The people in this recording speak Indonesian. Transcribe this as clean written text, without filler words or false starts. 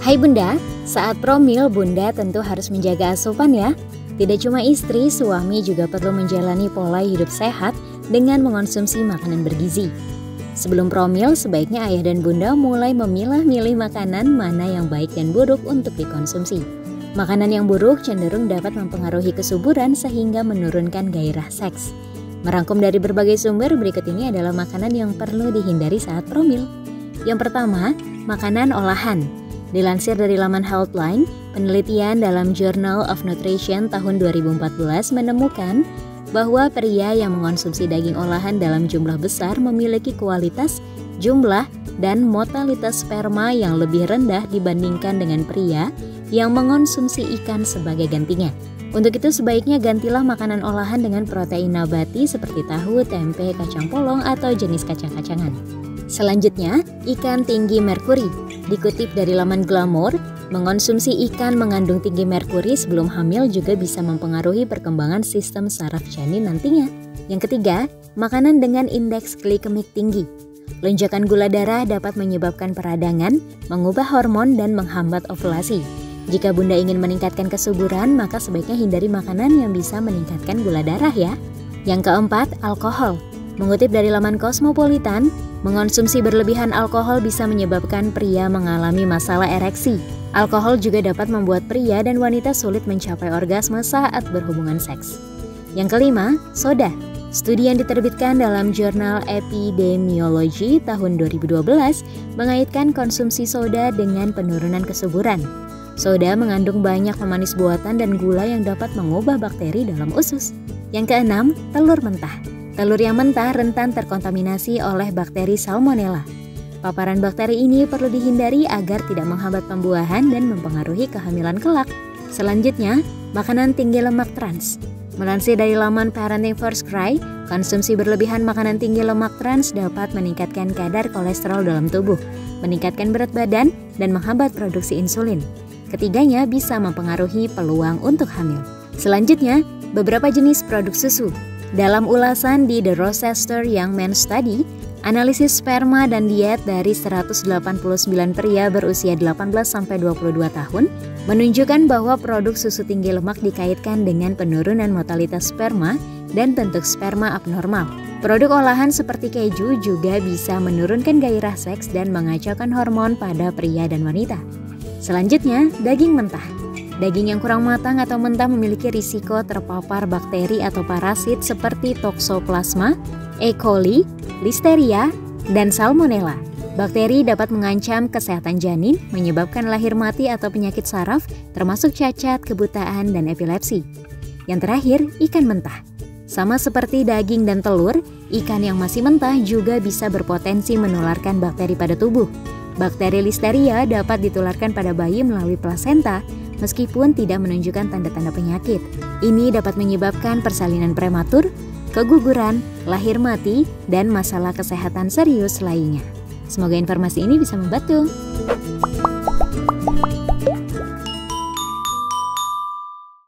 Hai Bunda, saat promil Bunda tentu harus menjaga asupan ya. Tidak cuma istri, suami juga perlu menjalani pola hidup sehat dengan mengonsumsi makanan bergizi. Sebelum promil, sebaiknya ayah dan bunda mulai memilah-milih makanan mana yang baik dan buruk untuk dikonsumsi. Makanan yang buruk cenderung dapat mempengaruhi kesuburan sehingga menurunkan gairah seks. Merangkum dari berbagai sumber, berikut ini adalah makanan yang perlu dihindari saat promil. Yang pertama, makanan olahan. Dilansir dari laman Healthline, penelitian dalam Journal of Nutrition tahun 2014 menemukan bahwa pria yang mengonsumsi daging olahan dalam jumlah besar memiliki kualitas, jumlah, dan mortalitas sperma yang lebih rendah dibandingkan dengan pria yang mengonsumsi ikan sebagai gantinya. Untuk itu sebaiknya gantilah makanan olahan dengan protein nabati seperti tahu, tempe, kacang polong, atau jenis kacang-kacangan. Selanjutnya, ikan tinggi merkuri. Dikutip dari laman Glamour, mengonsumsi ikan mengandung tinggi merkuri sebelum hamil juga bisa mempengaruhi perkembangan sistem saraf janin nantinya. Yang ketiga, makanan dengan indeks glikemik tinggi. Lonjakan gula darah dapat menyebabkan peradangan, mengubah hormon, dan menghambat ovulasi. Jika Bunda ingin meningkatkan kesuburan, maka sebaiknya hindari makanan yang bisa meningkatkan gula darah ya. Yang keempat, alkohol. Mengutip dari laman Cosmopolitan, mengonsumsi berlebihan alkohol bisa menyebabkan pria mengalami masalah ereksi. Alkohol juga dapat membuat pria dan wanita sulit mencapai orgasme saat berhubungan seks. Yang kelima, soda. Studi yang diterbitkan dalam jurnal Epidemiology tahun 2012 mengaitkan konsumsi soda dengan penurunan kesuburan. Soda mengandung banyak pemanis buatan dan gula yang dapat mengubah bakteri dalam usus. Yang keenam, telur mentah. Telur yang mentah rentan terkontaminasi oleh bakteri Salmonella. Paparan bakteri ini perlu dihindari agar tidak menghambat pembuahan dan mempengaruhi kehamilan kelak. Selanjutnya, makanan tinggi lemak trans. Melansir dari laman Parenting First Cry, konsumsi berlebihan makanan tinggi lemak trans dapat meningkatkan kadar kolesterol dalam tubuh, meningkatkan berat badan, dan menghambat produksi insulin. Ketiganya bisa mempengaruhi peluang untuk hamil. Selanjutnya, beberapa jenis produk susu. Dalam ulasan di The Rochester Young Men's Study, analisis sperma dan diet dari 189 pria berusia 18-22 tahun menunjukkan bahwa produk susu tinggi lemak dikaitkan dengan penurunan mortalitas sperma dan bentuk sperma abnormal. Produk olahan seperti keju juga bisa menurunkan gairah seks dan mengacaukan hormon pada pria dan wanita. Selanjutnya, daging mentah. Daging yang kurang matang atau mentah memiliki risiko terpapar bakteri atau parasit seperti Toxoplasma, E. coli, Listeria, dan Salmonella. Bakteri dapat mengancam kesehatan janin, menyebabkan lahir mati atau penyakit saraf, termasuk cacat, kebutaan, dan epilepsi. Yang terakhir, ikan mentah. Sama seperti daging dan telur, ikan yang masih mentah juga bisa berpotensi menularkan bakteri pada tubuh. Bakteri Listeria dapat ditularkan pada bayi melalui plasenta, meskipun tidak menunjukkan tanda-tanda penyakit. Ini dapat menyebabkan persalinan prematur, keguguran, lahir mati, dan masalah kesehatan serius lainnya. Semoga informasi ini bisa membantu.